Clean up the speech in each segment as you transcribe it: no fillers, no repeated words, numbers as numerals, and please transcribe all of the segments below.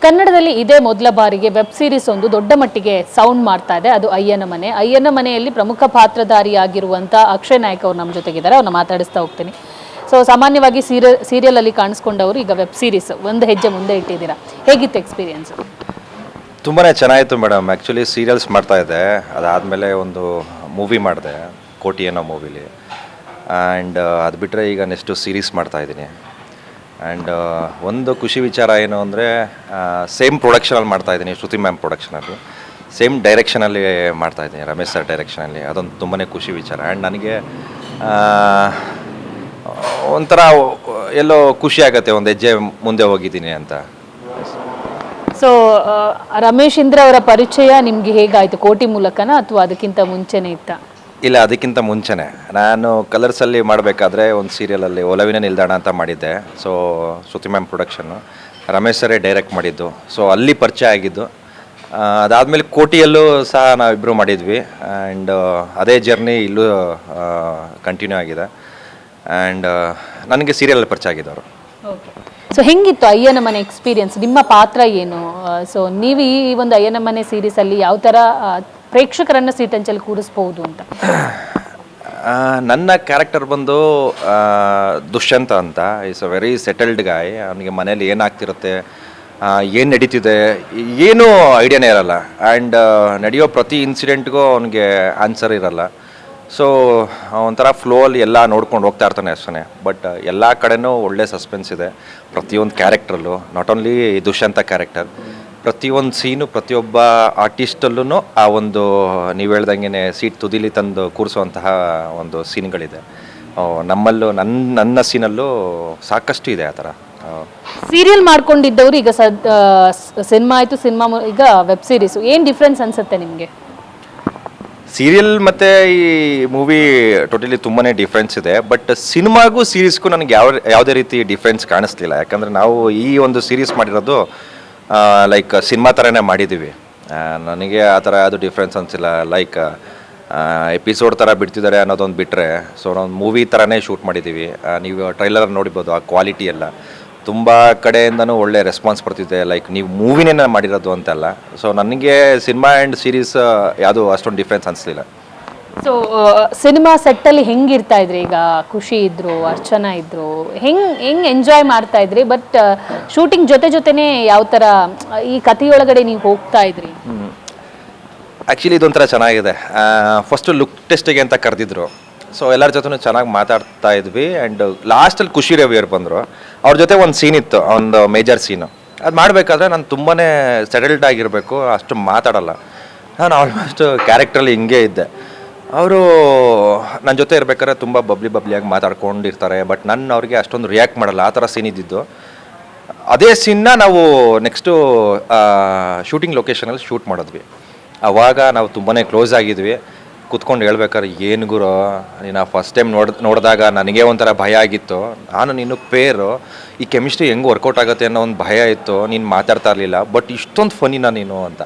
ಕನ್ನಡದಲ್ಲಿ ಇದೇ ಮೊದಲ ಬಾರಿಗೆ ವೆಬ್ ಸೀರೀಸ್ ಒಂದು ದೊಡ್ಡ ಮಟ್ಟಿಗೆ ಸೌಂಡ್ ಮಾಡ್ತಾ ಇದೆ. ಅದು ಅಯ್ಯನ ಮನೆ. ಅಯ್ಯನ ಮನೆಯಲ್ಲಿ ಪ್ರಮುಖ ಪಾತ್ರಧಾರಿಯಾಗಿರುವಂಥ ಅಕ್ಷಯ್ ನಾಯಕ್ ಅವರು ನಮ್ಮ ಜೊತೆಗಿದ್ದಾರೆ. ಅವ್ರನ್ನ ಮಾತಾಡಿಸ್ತಾ ಹೋಗ್ತೀನಿ. ಸೊ ಸಾಮಾನ್ಯವಾಗಿ ಸೀರಿಯಲ್ ಅಲ್ಲಿ ಕಾಣಿಸ್ಕೊಂಡವರು ಈಗ ವೆಬ್ ಸೀರೀಸ್ ಒಂದು ಹೆಜ್ಜೆ ಮುಂದೆ ಇಟ್ಟಿದ್ದೀರಾ. ಹೇಗಿತ್ತು ಎಕ್ಸ್ಪೀರಿಯನ್ಸ್? ತುಂಬಾ ಚೆನ್ನಾಗಿತ್ತು ಮೇಡಮ್. ಆ್ಯಕ್ಚುಲಿ ಸೀರಿಯಲ್ಸ್ ಮಾಡ್ತಾ ಇದ್ದೆ, ಅದಾದಮೇಲೆ ಒಂದು ಮೂವಿ ಮಾಡಿದೆ, ಕೋಟಿ ಅನ್ನೋ ಮೂವಿಲಿ. ಆ್ಯಂಡ್ ಅದು ಬಿಟ್ಟರೆ ಈಗ ನೆಕ್ಸ್ಟು ಸೀರೀಸ್ ಮಾಡ್ತಾಯಿದ್ದೀನಿ. ಆ್ಯಂಡ್ ಒಂದು ಖುಷಿ ವಿಚಾರ ಏನು ಅಂದರೆ ಸೇಮ್ ಪ್ರೊಡಕ್ಷನಲ್ಲಿ ಮಾಡ್ತಾಯಿದ್ದೀನಿ, ಶ್ರುತಿ ಮ್ಯಾಮ್ ಪ್ರೊಡಕ್ಷನಲ್ಲಿ, ಸೇಮ್ ಡೈರೆಕ್ಷನಲ್ಲಿ ಮಾಡ್ತಾಯಿದ್ದೀನಿ, ರಮೇಶ್ ಸರ್ ಡೈರೆಕ್ಷನಲ್ಲಿ. ಅದೊಂದು ತುಂಬಾ ಖುಷಿ ವಿಚಾರ. ಆ್ಯಂಡ್ ನನಗೆ ಒಂಥರ ಎಲ್ಲೋ ಖುಷಿ ಆಗುತ್ತೆ, ಒಂದು ಹೆಜ್ಜೆ ಮುಂದೆ ಹೋಗಿದ್ದೀನಿ ಅಂತ. ಸೊ ರಮೇಶ್ ಇಂದ್ರ ಅವರ ಪರಿಚಯ ನಿಮಗೆ ಹೇಗಾಯಿತು? ಕೋಟಿ ಮೂಲಕನಾ ಅಥವಾ ಅದಕ್ಕಿಂತ ಮುಂಚೆನೇ ಇತ್ತ? ಇಲ್ಲ, ಅದಕ್ಕಿಂತ ಮುಂಚೆನೇ. ನಾನು ಕಲರ್ಸಲ್ಲಿ ಮಾಡಬೇಕಾದ್ರೆ ಒಂದು ಸೀರಿಯಲಲ್ಲಿ ಒಲವಿನ ನಿಲ್ದಾಣ ಅಂತ ಮಾಡಿದ್ದೆ. ಸೊ ಶ್ರುತಿ ಮ್ಯಾಮ್ ಪ್ರೊಡಕ್ಷನ್ನು, ರಮೇಶ್ ಸರೇ ಡೈರೆಕ್ಟ್ ಮಾಡಿದ್ದು. ಸೊ ಅಲ್ಲಿ ಪರಿಚಯ ಆಗಿದ್ದು. ಅದಾದಮೇಲೆ ಕೋಟಿಯಲ್ಲೂ ಸಹ ನಾವಿಬ್ಬರು ಮಾಡಿದ್ವಿ. ಆ್ಯಂಡ್ ಅದೇ ಜರ್ನಿ ಇಲ್ಲೂ ಕಂಟಿನ್ಯೂ ಆಗಿದೆ. ಆ್ಯಂಡ್ ನನಗೆ ಸೀರಿಯಲಲ್ಲಿ ಪರಿಚಯ ಆಗಿದ್ದವರು. ಸೊ ಹೆಂಗಿತ್ತು ಅಯ್ಯನ ಮನೆ ಎಕ್ಸ್ಪೀರಿಯನ್ಸ್? ನಿಮ್ಮ ಪಾತ್ರ ಏನು? ಸೊ ನೀವು ಈ ಒಂದು ಅಯ್ಯನ ಮನೆ ಸೀರೀಸಲ್ಲಿ ಯಾವ ಥರ ಪ್ರೇಕ್ಷಕರನ್ನು ಸೀಟಂಚಲ್ಲಿ ಕೂರಿಸ್ಬೋದು ಅಂತ? ನನ್ನ ಕ್ಯಾರೆಕ್ಟರ್ ಬಂದು ದುಷ್ಯಂತ ಅಂತ. Is a very settled guy. ಅವನಿಗೆ ಮನೇಲಿ ಏನಾಗ್ತಿರುತ್ತೆ, ಏನು ನಡೀತಿದೆ, ಏನೂ ಐಡಿಯಾನೇ ಇರಲ್ಲ. ಆ್ಯಂಡ್ ನಡೆಯೋ ಪ್ರತಿ ಇನ್ಸಿಡೆಂಟ್ಗೂ ಅವನಿಗೆ ಆನ್ಸರ್ ಇರಲ್ಲ. ಸೊ ಒಂಥರ ಫ್ಲೋಲ್ಲಿ ಎಲ್ಲ ನೋಡ್ಕೊಂಡು ಹೋಗ್ತಾ ಇರ್ತಾನೆ ಅಷ್ಟೇ. ಬಟ್ ಎಲ್ಲ ಕಡೆನೂ ಒಳ್ಳೆ ಸಸ್ಪೆನ್ಸ್ ಇದೆ ಪ್ರತಿಯೊಂದು ಕ್ಯಾರೆಕ್ಟ್ರಲ್ಲೂ. ನಾಟ್ ಓನ್ಲಿ ದುಷ್ಯಂತ ಕ್ಯಾರೆಕ್ಟರ್, ಪ್ರತಿಯೊಂದು ಸೀನು ಪ್ರತಿಯೊಬ್ಬ ಆರ್ಟಿಸ್ಟಲ್ಲೂ ಆ ಒಂದು ನೀವು ಹೇಳ್ದಂಗೆ ಸೀಟ್ ತುದಿಲಿ ತಂದು ಕೂರಿಸುವಂತಹ ಒಂದು ಸೀನ್ಗಳಿದೆ. ನಮ್ಮಲ್ಲೂ ನನ್ನ ಸೀನಲ್ಲೂ ಸಾಕಷ್ಟು ಇದೆ ಆ ಥರ. ಸೀರಿಯಲ್ ಮಾಡ್ಕೊಂಡಿದ್ದವರು ಈಗ ಸಿನಿಮಾ ಆಯಿತು, ಸಿನಿಮಾ ಈಗ ವೆಬ್ ಸೀರೀಸು, ಏನು ಡಿಫ್ರೆನ್ಸ್ ಅನ್ಸುತ್ತೆ ನಿಮಗೆ? ಸೀರಿಯಲ್ ಮತ್ತು ಈ ಮೂವಿ ಟೋಟಲಿ ತುಂಬಾ ಡಿಫ್ರೆನ್ಸ್ ಇದೆ. ಬಟ್ ಸಿನಿಮಾಗೂ ಸೀರೀಸ್ಗೂ ನನಗೆ ಯಾವುದೇ ರೀತಿ ಡಿಫ್ರೆನ್ಸ್ ಕಾಣಿಸ್ಲಿಲ್ಲ. ಯಾಕಂದರೆ ನಾವು ಈ ಒಂದು ಸೀರೀಸ್ ಮಾಡಿರೋದು ಲೈಕ್ ಸಿನಿಮಾ ಥರನೇ ಮಾಡಿದ್ದೀವಿ. ನನಗೆ ಆ ಥರ ಯಾವುದು ಡಿಫ್ರೆನ್ಸ್ ಅನಿಸಿಲ್ಲ. ಲೈಕ್ ಎಪಿಸೋಡ್ ಥರ ಬಿಡ್ತಿದ್ದಾರೆ ಅನ್ನೋದೊಂದು ಬಿಟ್ಟರೆ, ಸೊ ನಾವು ಮೂವಿ ಥರನೇ ಶೂಟ್ ಮಾಡಿದ್ದೀವಿ. ನೀವು ಟ್ರೈಲರ್ ನೋಡಿರ್ಬೋದು, ಆ ಕ್ವಾಲಿಟಿ ಎಲ್ಲ ತುಂಬ ಕಡೆಯಿಂದನೂ ಒಳ್ಳೆ ರೆಸ್ಪಾನ್ಸ್ ಬರ್ತಿದೆ. ಲೈಕ್ ನೀವು ಮೂವಿನೇ ಮಾಡಿರೋದು ಅಂತಲ್ಲ. ಸೊ ನನಗೆ ಸಿನಿಮಾ ಆ್ಯಂಡ್ ಸೀರೀಸ್ ಯಾವುದು ಅಷ್ಟೊಂದು ಡಿಫ್ರೆನ್ಸ್ ಅನಿಸ್ಲಿಲ್ಲ. ಸೊ ಸಿನಿಮಾ ಸೆಟ್ಟಲ್ಲಿ ಹೆಂಗಿರ್ತಾ ಇದ್ರಿ? ಈಗ ಖುಷಿ ಇದ್ರು, ಅರ್ಚನಾ ಇದ್ರು, ಹೆಂಗೆ ಎಂಜಾಯ್ ಮಾಡ್ತಾ ಇದ್ರಿ? ಬಟ್ ಶೂಟಿಂಗ್ ಜೊತೆನೇ ಯಾವ ಥರ ಈ ಕಥೆಯೊಳಗಡೆ ನೀವು ಹೋಗ್ತಾ ಇದ್ರಿ? ಆ್ಯಕ್ಚುಲಿ ಇದೊಂಥರ ಚೆನ್ನಾಗಿದೆ. ಫಸ್ಟು ಲುಕ್ ಟೆಸ್ಟಿಗೆ ಅಂತ ಕರೆದಿದ್ರು. ಸೊ ಎಲ್ಲರ ಜೊತೆ ಚೆನ್ನಾಗಿ ಮಾತಾಡ್ತಾ ಇದ್ವಿ. ಆ್ಯಂಡ್ ಲಾಸ್ಟಲ್ಲಿ ಖುಷಿ ರವಿಯವ್ರು ಬಂದರು. ಅವ್ರ ಜೊತೆ ಒಂದು ಸೀನ್ ಇತ್ತು, ಒಂದು ಮೇಜರ್ ಸೀನು. ಅದು ಮಾಡಬೇಕಾದ್ರೆ ನಾನು ತುಂಬಾ ಸೆಟಲ್ಡ್ ಆಗಿರಬೇಕು, ಅಷ್ಟು ಮಾತಾಡಲ್ಲ. ನಾನು ಆಲ್ಮೋಸ್ಟ್ ಕ್ಯಾರೆಕ್ಟ್ರಲ್ಲಿ ಹಿಂಗೆ ಇದ್ದೆ. ಅವರು ನನ್ನ ಜೊತೆ ಇರ್ಬೇಕಾದ್ರೆ ತುಂಬ ಬಬ್ಲಿಯಾಗಿ ಮಾತಾಡ್ಕೊಂಡಿರ್ತಾರೆ. ಬಟ್ ನಾನು ಅವ್ರಿಗೆ ಅಷ್ಟೊಂದು ರಿಯಾಕ್ಟ್ ಮಾಡಲ್ಲ. ಆ ಥರ ಸೀನ್ ಇದ್ದಿದ್ದು. ಅದೇ ಸೀನ್ನ ನಾವು ನೆಕ್ಸ್ಟು ಶೂಟಿಂಗ್ ಲೊಕೇಶನಲ್ಲಿ ಶೂಟ್ ಮಾಡಿದ್ವಿ. ಆವಾಗ ನಾವು ತುಂಬಾ ಕ್ಲೋಸ್ ಆಗಿದ್ವಿ. ಕೂತ್ಕೊಂಡು ಹೇಳ್ಬೇಕಾದ್ರೆ, ಏನು ಗುರು ನೀನು ಫಸ್ಟ್ ಟೈಮ್ ನೋಡಿದಾಗ ನನಗೆ ಒಂಥರ ಭಯ ಆಗಿತ್ತು. ನಾನು ನೀನು ಪೇರು, ಈ ಕೆಮಿಸ್ಟ್ರಿ ಹೆಂಗೆ ವರ್ಕೌಟ್ ಆಗುತ್ತೆ ಅನ್ನೋ ಒಂದು ಭಯ ಇತ್ತು. ನೀನು ಮಾತಾಡ್ತಾ ಇರಲಿಲ್ಲ, ಬಟ್ ಇಷ್ಟೊಂದು ಫನ್ನಿನ ನೀನು ಅಂತ.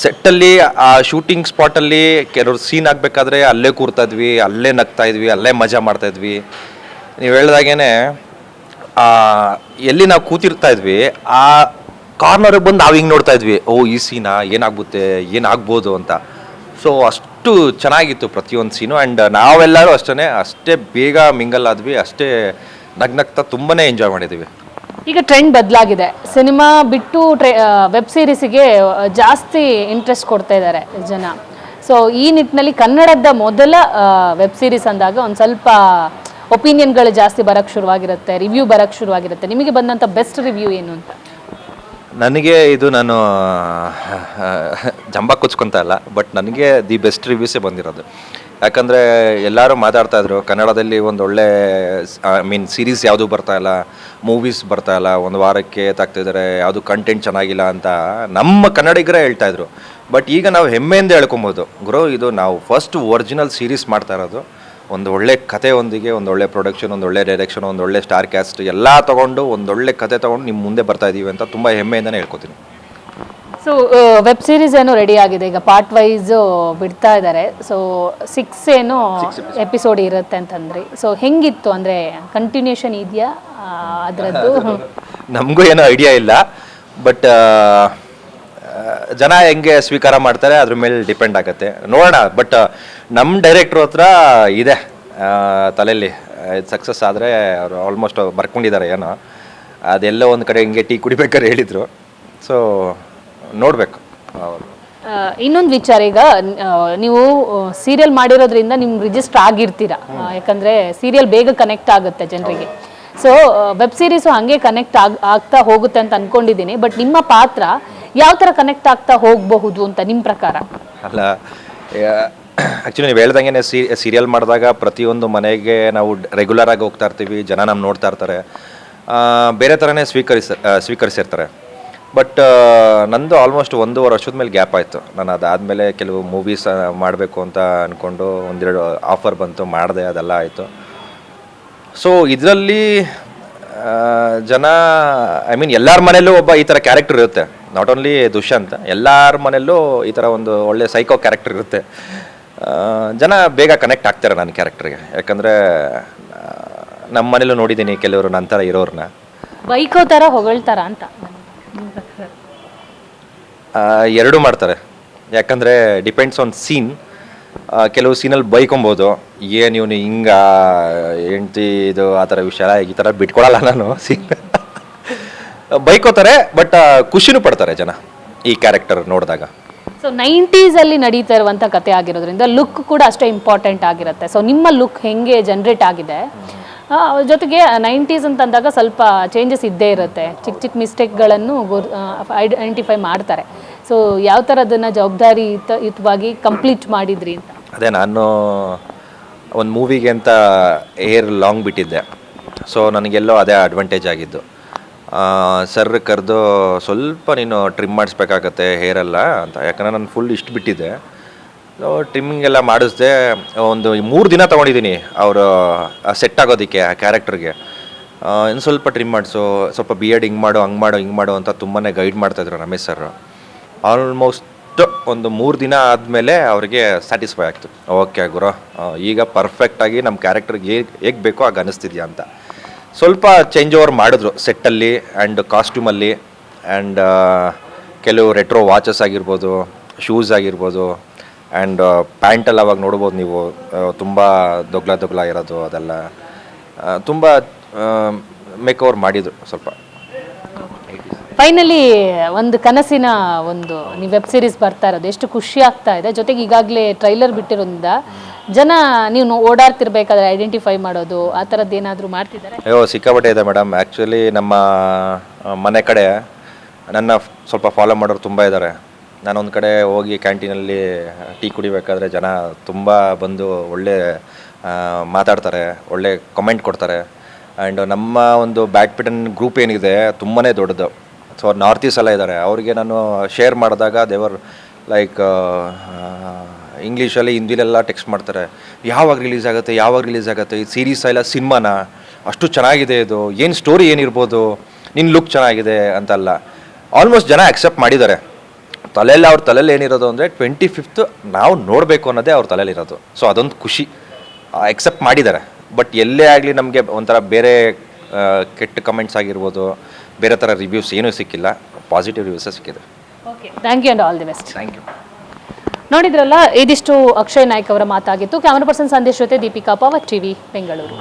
ಸೆಟ್ಟಲ್ಲಿ ಆ ಶೂಟಿಂಗ್ ಸ್ಪಾಟಲ್ಲಿ ಕೆಲವ್ರು ಸೀನ್ ಆಗಬೇಕಾದ್ರೆ ಅಲ್ಲೇ ಕೂರ್ತಾಯಿದ್ವಿ, ಅಲ್ಲೇ ನಗ್ತಾಯಿದ್ವಿ, ಅಲ್ಲೇ ಮಜಾ ಮಾಡ್ತಾಯಿದ್ವಿ. ನೀವು ಹೇಳ್ದಾಗೇ ಎಲ್ಲಿ ನಾವು ಕೂತಿರ್ತಾಯಿದ್ವಿ, ಆ ಕಾರ್ನರಿಗೆ ಬಂದು ನಾವು ಹಿಂಗೆ ನೋಡ್ತಾಯಿದ್ವಿ, ಓ ಈ ಸೀನಾ ಏನಾಗ್ಬೋದು, ಏನಾಗ್ಬೋದು ಅಂತ. ಸೊ ಅಷ್ಟು ಚೆನ್ನಾಗಿತ್ತು ಪ್ರತಿಯೊಂದು ಸೀನು. ಆ್ಯಂಡ್ ನಾವೆಲ್ಲರೂ ಅಷ್ಟೇ ಬೇಗ ಮಿಂಗಲ್ ಆದ್ವಿ, ಅಷ್ಟೇ ನಗ್ನಗ್ತಾ ತುಂಬಾ ಎಂಜಾಯ್ ಮಾಡಿದ್ದೀವಿ. ಈಗ ಟ್ರೆಂಡ್ ಬದಲಾಗಿದೆ. ಸಿನಿಮಾ ಬಿಟ್ಟು ವೆಬ್ ಸೀರೀಸಿಗೆ ಜಾಸ್ತಿ ಇಂಟ್ರೆಸ್ಟ್ ಕೊಡ್ತಾ ಇದ್ದಾರೆ ಜನ. ಸೊ ಈ ನಿಟ್ಟಿನಲ್ಲಿ ಕನ್ನಡದ ಮೊದಲ ವೆಬ್ ಸೀರೀಸ್ ಅಂದಾಗ ಒಂದು ಸ್ವಲ್ಪ ಒಪಿನಿಯನ್ಗಳು ಜಾಸ್ತಿ ಬರೋಕ್ಕೆ ಶುರುವಾಗಿರುತ್ತೆ, ರಿವ್ಯೂ ಬರೋಕ್ಕೆ ಶುರುವಾಗಿರುತ್ತೆ. ನಿಮಗೆ ಬಂದಂಥ ಬೆಸ್ಟ್ ರಿವ್ಯೂ ಏನು ಅಂತ? ನನಗೆ ಇದು, ನಾನು ಜಂಬ ಕುಚ್ಕೊತ ಇಲ್ಲ, ಬಟ್ ನನಗೆ ದಿ ಬೆಸ್ಟ್ ರಿವ್ಯೂಸೇ ಬಂದಿರೋದು. ಯಾಕಂದರೆ ಎಲ್ಲರೂ ಮಾತಾಡ್ತಾಯಿದ್ರು ಕನ್ನಡದಲ್ಲಿ ಒಂದು ಒಳ್ಳೆ ಸೀರೀಸ್ ಯಾವುದೂ ಬರ್ತಾಯಿಲ್ಲ, ಮೂವೀಸ್ ಬರ್ತಾಯಿಲ್ಲ, ಒಂದು ವಾರಕ್ಕೆ ತಾಗ್ತಿದ್ದಾರೆ, ಯಾವುದು ಕಂಟೆಂಟ್ ಚೆನ್ನಾಗಿಲ್ಲ ಅಂತ ನಮ್ಮ ಕನ್ನಡಿಗರೇ ಹೇಳ್ತಾಯಿದ್ರು. ಬಟ್ ಈಗ ನಾವು ಹೆಮ್ಮೆಯಿಂದ ಹೇಳ್ಕೊಬೋದು, ಗುರು ಇದು ನಾವು ಫಸ್ಟ್ ಒರಿಜಿನಲ್ ಸೀರೀಸ್ ಮಾಡ್ತಾ ಇರೋದು. ಒಂದು ಒಳ್ಳೆ ಕಥೆಯೊಂದಿಗೆ, ಒಂದು ಒಳ್ಳೆ ಪ್ರೊಡಕ್ಷನ್, ಒಂದು ಒಳ್ಳೆ ಡೈರೆಕ್ಷನ್, ಒಂದು ಒಳ್ಳೆ ಸ್ಟಾರ್ ಕ್ಯಾಸ್ಟ್ ಎಲ್ಲ ತೊಗೊಂಡು ಒಂದೊಳ್ಳೆ ಕತೆ ತೊಗೊಂಡು ನಿಮ್ಮ ಮುಂದೆ ಬರ್ತಾ ಇದ್ದೀವಿ ಅಂತ ತುಂಬ ಹೆಮ್ಮೆಯಿಂದನೇ ಹೇಳ್ಕೊತೀನಿ. ಸೊ ವೆಬ್ ಸೀರೀಸ್ ಏನೋ ರೆಡಿ ಆಗಿದೆ, ಈಗ ಪಾರ್ಟ್ ವೈಸ್ ಬಿಡ್ತಾ ಇದ್ದಾರೆ. ಸೊ 6 ಏನೋ ಎಪಿಸೋಡ್ ಇರುತ್ತೆ ಅಂತಂದ್ರಿ. ಸೊ ಹೆಂಗಿತ್ತು, ಅಂದರೆ ಕಂಟಿನ್ಯೂಷನ್ ಇದೆಯಾ ಅದರದ್ದು? ನಮಗೂ ಏನೋ ಐಡಿಯಾ ಇಲ್ಲ, ಬಟ್ ಜನ ಹೆಂಗೆ ಸ್ವೀಕಾರ ಮಾಡ್ತಾರೆ ಅದ್ರ ಮೇಲೆ ಡಿಪೆಂಡ್ ಆಗುತ್ತೆ ನೋಡೋಣ. ಬಟ್ ನಮ್ಮ ಡೈರೆಕ್ಟ್ರ್ ಹತ್ರ ಇದೆ ತಲೆಯಲ್ಲಿ, ಇದು ಸಕ್ಸಸ್ ಆದರೆ ಅವರು ಆಲ್ಮೋಸ್ಟ್ ಬರ್ಕೊಂಡಿದ್ದಾರೆ ಏನೋ, ಅದೆಲ್ಲ ಒಂದು ಕಡೆ ಹಿಂಗೆ ಟೀ ಕುಡಿಬೇಕಾದ್ರೆ ಹೇಳಿದರು. ಸೊ ನೋಡಬೇಕು ಅವರು. ಇನ್ನೊಂದು ವಿಚಾರ, ಈಗ ನೀವು ಸೀರಿಯಲ್ ಮಾಡಿರೋದ್ರಿಂದ ನಿಮ್ಗೆ ರಿಜಿಸ್ಟರ್ ಆಗಿರ್ತೀರಾ, ಯಾಕಂದರೆ ಸೀರಿಯಲ್ ಬೇಗ ಕನೆಕ್ಟ್ ಆಗುತ್ತೆ ಜನರಿಗೆ. ಸೊ ವೆಬ್ ಸೀರೀಸು ಹಾಗೆ ಕನೆಕ್ಟ್ ಆಗ್ತಾ ಹೋಗುತ್ತೆ ಅಂತ ಅಂದ್ಕೊಂಡಿದ್ದೀನಿ. ಬಟ್ ನಿಮ್ಮ ಪಾತ್ರ ಯಾವ ಥರ ಕನೆಕ್ಟ್ ಆಗ್ತಾ ಹೋಗಬಹುದು ಅಂತ ನಿಮ್ಮ ಪ್ರಕಾರ? ಅಲ್ಲ, ಆ್ಯಕ್ಚುಲಿ ನೀವು ಹೇಳ್ದಂಗೆ ಸೀರಿಯಲ್ ಮಾಡಿದಾಗ ಪ್ರತಿಯೊಂದು ಮನೆಗೆ ನಾವು ರೆಗ್ಯುಲರ್ ಆಗಿ ಹೋಗ್ತಾ ಇರ್ತೀವಿ, ಜನ ನಮ್ಮ ನೋಡ್ತಾ ಇರ್ತಾರೆ, ಬೇರೆ ಥರನೇ ಸ್ವೀಕರಿಸಿರ್ತಾರೆ. ಬಟ್ ನಂದು ಆಲ್ಮೋಸ್ಟ್ 1.5 ವರ್ಷದ ಮೇಲೆ ಗ್ಯಾಪ್ ಆಯಿತು. ನಾನು ಅದಾದಮೇಲೆ ಕೆಲವು ಮೂವೀಸ್ ಮಾಡಬೇಕು ಅಂತ ಅಂದ್ಕೊಂಡು ಒಂದೆರಡು ಆಫರ್ ಬಂತು, ಮಾಡಿದೆ, ಅದೆಲ್ಲ ಆಯಿತು. ಸೊ ಇದರಲ್ಲಿ ಜನ ಐ ಮೀನ್ ಎಲ್ಲರ ಮನೆಯಲ್ಲೂ ಒಬ್ಬ ಈ ಥರ ಕ್ಯಾರೆಕ್ಟರ್ ಇರುತ್ತೆ, ನಾಟ್ ಓನ್ಲಿ ದುಷ್ಯಂತ್, ಎಲ್ಲರ ಮನೆಯಲ್ಲೂ ಈ ಥರ ಒಂದು ಒಳ್ಳೆ ಸೈಕೋ ಕ್ಯಾರೆಕ್ಟರ್ ಇರುತ್ತೆ. ಜನ ಬೇಗ ಕನೆಕ್ಟ್ ಆಗ್ತಾರೆ ನನ್ನ ಕ್ಯಾರೆಕ್ಟರ್ಗೆ, ಯಾಕಂದರೆ ನಮ್ಮ ಮನೇಲೂ ನೋಡಿದ್ದೀನಿ ಕೆಲವರು ನನ್ನ ಥರ ಇರೋರನ್ನ. ಬೈಕೋ ಥರ ಹೊಗಳ್ತಾರ ಅಂತ? ಎರಡೂ ಮಾಡ್ತಾರೆ, ಯಾಕಂದರೆ ಡಿಪೆಂಡ್ಸ್ ಆನ್ ಸೀನ್. ಕೆಲವು ಸೀನಲ್ಲಿ ಬೈಕೊಬೋದು, ಏನು ಇವನು ಹಿಂಗ ಹೆಂಡ್ತಿ ಇದು ಆ ಥರ ವಿಷಯ, ಈ ಥರ ಬಿಟ್ಕೊಡಲ್ಲ ನಾನು ಸೀನ್. ಬೈಕೋತಾರೆ, ಬಟ್ ಖುಷಿನೂ ಪಡ್ತಾರೆ ಜನ ಈ ಕ್ಯಾರೆಕ್ಟರ್ ನೋಡಿದಾಗ. ಸೊ 90s ಅಲ್ಲಿ ನಡೀತಾ ಇರುವಂಥ ಕತೆ ಆಗಿರೋದ್ರಿಂದ ಲುಕ್ ಕೂಡ ಅಷ್ಟೇ ಇಂಪಾರ್ಟೆಂಟ್ ಆಗಿರುತ್ತೆ. ಸೊ ನಿಮ್ಮ ಲುಕ್ ಹೆಂಗೆ ಜನ್ರೇಟ್ ಆಗಿದೆ, ಜೊತೆಗೆ 90s ಅಂತ ಅಂದಾಗ ಸ್ವಲ್ಪ ಚೇಂಜಸ್ ಇದ್ದೇ ಇರುತ್ತೆ, ಚಿಕ್ಕ ಚಿಕ್ಕ ಮಿಸ್ಟೇಕ್ಗಳನ್ನು ಐಡೆಂಟಿಫೈ ಮಾಡ್ತಾರೆ. ಸೊ ಯಾವ ಥರ ಅದನ್ನು ಜವಾಬ್ದಾರಿಯುತವಾಗಿ ಕಂಪ್ಲೀಟ್ ಮಾಡಿದ್ರಿ ಅಂತ? ಅದೇ, ನಾನು ಒಂದು ಮೂವಿಗೆ ಅಂತ ಹೇರ್ ಲಾಂಗ್ ಬಿಟ್ಟಿದ್ದೆ. ಸೊ ನನಗೆಲ್ಲೋ ಅದೇ ಅಡ್ವಾಂಟೇಜ್ ಆಗಿದ್ದು. ಸರ್ ಕರೆದು ಸ್ವಲ್ಪ ನೀನು ಟ್ರಿಮ್ ಮಾಡಿಸ್ಬೇಕಾಗತ್ತೆ ಹೇರೆಲ್ಲ ಅಂತ, ಯಾಕಂದರೆ ನಾನು ಫುಲ್ ಇಷ್ಟು ಬಿಟ್ಟಿದ್ದೆ. ಸೊ ಟ್ರಿಮ್ಮಿಂಗ್ ಎಲ್ಲ ಮಾಡಿಸ್ದೆ. ಒಂದು 3 ದಿನ ತೊಗೊಂಡಿದ್ದೀನಿ ಅವರು ಸೆಟ್ ಆಗೋದಕ್ಕೆ ಆ ಕ್ಯಾರೆಕ್ಟರ್ಗೆ. ಇನ್ನು ಸ್ವಲ್ಪ ಟ್ರಿಮ್ ಮಾಡಿಸು, ಸ್ವಲ್ಪ ಬಿಯರ್ಡ್ ಹಿಂಗೆ ಮಾಡು, ಹಂಗೆ ಮಾಡು, ಹಿಂಗೆ ಮಾಡು ಅಂತ ತುಂಬಾ ಗೈಡ್ ಮಾಡ್ತಾಯಿದ್ರು ರಮೇಶ್ ಸರ್. ಆಲ್ಮೋಸ್ಟ್ ಒಂದು 3 ದಿನ ಆದಮೇಲೆ ಅವ್ರಿಗೆ ಸ್ಯಾಟಿಸ್ಫೈ ಆಗ್ತು. ಓಕೆ ಗುರು, ಈಗ ಪರ್ಫೆಕ್ಟಾಗಿ ನಮ್ಮ ಕ್ಯಾರೆಕ್ಟರ್ಗೆ ಹೇಗೆ ಬೇಕೋ ಆಗ ಅನ್ನಿಸ್ತಿದ್ಯಾ ಅಂತ. ಸ್ವಲ್ಪ ಚೇಂಜ್ ಓವರ್ ಮಾಡಿದ್ರು ಸೆಟ್ಟಲ್ಲಿ ಆ್ಯಂಡ್ ಕಾಸ್ಟ್ಯೂಮಲ್ಲಿ, ಆ್ಯಂಡ್ ಕೆಲವು ರೆಟ್ರೋ ವಾಚಸ್ ಆಗಿರ್ಬೋದು, ಶೂಸ್ ಆಗಿರ್ಬೋದು, ಆ್ಯಂಡ್ ಪ್ಯಾಂಟಲ್ಲಿ ಅವಾಗ ನೋಡ್ಬೋದು ನೀವು ತುಂಬ ದೊಗ್ಲ ಇರೋದು, ಅದೆಲ್ಲ ತುಂಬ ಮೇಕ್ ಓವರ್ ಮಾಡಿದರು ಸ್ವಲ್ಪ. ಫೈನಲಿ ಒಂದು ಕನಸಿನ ಒಂದು ನೀವು ವೆಬ್ ಸೀರೀಸ್ ಬರ್ತಾ ಇರೋದು ಎಷ್ಟು ಖುಷಿ ಆಗ್ತಾ ಇದೆ. ಜೊತೆಗೆ ಈಗಾಗಲೇ ಟ್ರೈಲರ್ ಬಿಟ್ಟಿರೋದ್ರಿಂದ ಜನ ನೀವು ಓಡಾಡ್ತಿರ್ಬೇಕಾದ್ರೆ ಐಡೆಂಟಿಫೈ ಮಾಡೋದು ಆ ಥರದ್ದು ಏನಾದರೂ ಮಾಡ್ತಿದ್ದಾರೆ? ಅಯ್ಯೋ, ಸಿಕ್ಕಾಪಟ್ಟೆ ಇದೆ ಮೇಡಮ್. ಆ್ಯಕ್ಚುಲಿ ನಮ್ಮ ಮನೆ ಕಡೆ ನನ್ನ ಸ್ವಲ್ಪ ಫಾಲೋ ಮಾಡೋರು ತುಂಬ ಇದ್ದಾರೆ. ನಾನೊಂದು ಕಡೆ ಹೋಗಿ ಕ್ಯಾಂಟೀನಲ್ಲಿ ಟೀ ಕುಡಿಬೇಕಾದ್ರೆ ಜನ ತುಂಬ ಬಂದು ಒಳ್ಳೆ ಮಾತಾಡ್ತಾರೆ, ಒಳ್ಳೆ ಕಮೆಂಟ್ ಕೊಡ್ತಾರೆ. ಆ್ಯಂಡ್ ನಮ್ಮ ಒಂದು ಬ್ಯಾಡ್ಮಿಂಟನ್ ಗ್ರೂಪ್ ಏನಿದೆ ತುಂಬಾ ದೊಡ್ಡದು. ಸೊ ನಾರ್ತ್ ಈಸ್ಟ್ ಎಲ್ಲ ಇದ್ದಾರೆ, ಅವರಿಗೆ ನಾನು ಶೇರ್ ಮಾಡಿದಾಗ ದೇವರ್ ಲೈಕ್ ಇಂಗ್ಲೀಷಲ್ಲಿ ಹಿಂದಿಲೆಲ್ಲ ಟೆಕ್ಸ್ಟ್ ಮಾಡ್ತಾರೆ, ಯಾವಾಗ ರಿಲೀಸ್ ಆಗುತ್ತೆ ಈ ಸೀರೀಸ್ ಇಲ್ಲ ಸಿನಿಮಾನ, ಅಷ್ಟು ಚೆನ್ನಾಗಿದೆ ಇದು, ಏನು ಸ್ಟೋರಿ ಏನಿರ್ಬೋದು, ನಿನ್ನ ಲುಕ್ ಚೆನ್ನಾಗಿದೆ ಅಂತಲ್ಲ. ಆಲ್ಮೋಸ್ಟ್ ಜನ ಅಕ್ಸೆಪ್ಟ್ ಮಾಡಿದ್ದಾರೆ. ಅವ್ರ ತಲೆಯಲ್ಲಿ ಏನಿರೋದು ಅಂದರೆ 25th ನಾವು ನೋಡಬೇಕು ಅನ್ನೋದೇ ಅವ್ರ ತಲೆಯಲ್ಲಿರೋದು. ಸೊ ಅದೊಂದು ಖುಷಿ, ಅಕ್ಸೆಪ್ಟ್ ಮಾಡಿದ್ದಾರೆ. ಬಟ್ ಎಲ್ಲೇ ಆಗಲಿ ನಮಗೆ ಒಂಥರ ಬೇರೆ ಕೆಟ್ಟ ಕಮೆಂಟ್ಸ್ ಆಗಿರ್ಬೋದು, ಬೇರೆ ಥರ ರಿವ್ಯೂಸ್ ಏನೂ ಸಿಕ್ಕಿಲ್ಲ, ಪಾಸಿಟಿವ್ ರಿವ್ಯೂಸೇ ಸಿಕ್ಕಿದೆ. Okay, thank you and all the best. Thank you. ನೋಡಿದ್ರಲ್ಲ, ಇದಿಷ್ಟು ಅಕ್ಷಯ್ ನಾಯ್ಕ್ ಅವರ ಮಾತಾಗಿತ್ತು. ಕ್ಯಾಮರಾ ಪರ್ಸನ್ ಸಂದೇಶ್ ಜೊತೆ ದೀಪಿಕಾ ಪವರ್ ಟಿವಿ ಬೆಂಗಳೂರು.